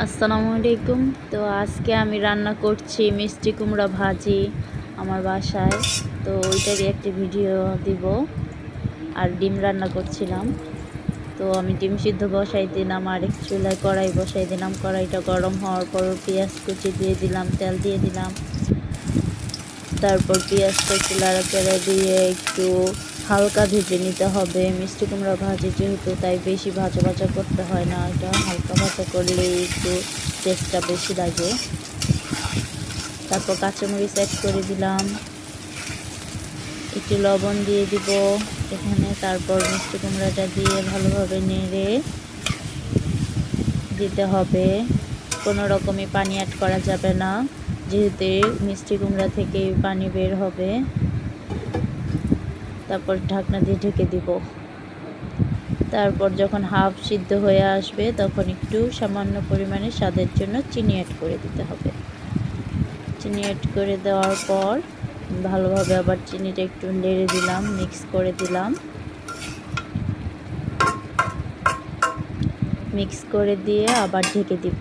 আসসালামু আলাইকুম। তো আজকে আমি রান্না করছি মিষ্টি কুমড়া ভাজি আমার বাসায়। তো ওইটারই একটি ভিডিও দিব। আর ডিম রান্না করছিলাম। তো আমি ডিম সিদ্ধ বসাই দিলাম, আর এক চুলায় কড়াই বসাই দিলাম। কড়াইটা গরম হওয়ার পর পেঁয়াজ কুচি দিয়ে দিলাম, তেল দিয়ে দিলাম। তারপর পেঁয়াজটা একটু নাড়াচাড়া দিয়ে একটু হালকা ভেজে নিতে হবে। মিষ্টি কুমড়া ভাজি যেহেতু, তাই বেশি ভাজা ভাজা করতে হয় না, এটা হালকা ভাজা করলেই একটু টেস্টটা বেশি লাগে। তারপর কাঁচামরিচ অ্যাড করে দিলাম, একটু লবণ দিয়ে দিব এখানে। তারপর মিষ্টি কুমড়াটা দিয়ে ভালোভাবে নেড়ে দিতে হবে। কোনো রকমই পানি অ্যাড করা যাবে না, যেহেতু মিষ্টি কুমড়া থেকে পানি বের হবে। তারপর ঢাকনা দিয়ে ঢেকে দিব। তারপর যখন হাফ সিদ্ধ হয়ে আসবে, তখন একটু সামান্য পরিমাণে স্বাদের জন্য চিনি অ্যাড করে দিতে হবে। চিনি অ্যাড করে দেওয়ার পর ভালোভাবে আবার চিনিটা একটু নেড়ে দিলাম, মিক্স করে দিলাম। মিক্স করে দিয়ে আবার ঢেকে দিব।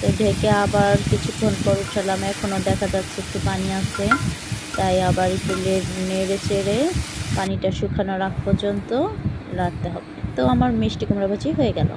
তো ঢেকে আবার কিছুক্ষণ পর উঠালাম, এখনও দেখা যাচ্ছে একটু পানি আছে, তাই আবার একটু নেড়ে চেড়ে পানিটা শুকানোর আগ পর্যন্ত রাখতে হবে। তো আমার মিষ্টি কুমড়া ভাজি হয়ে গেল।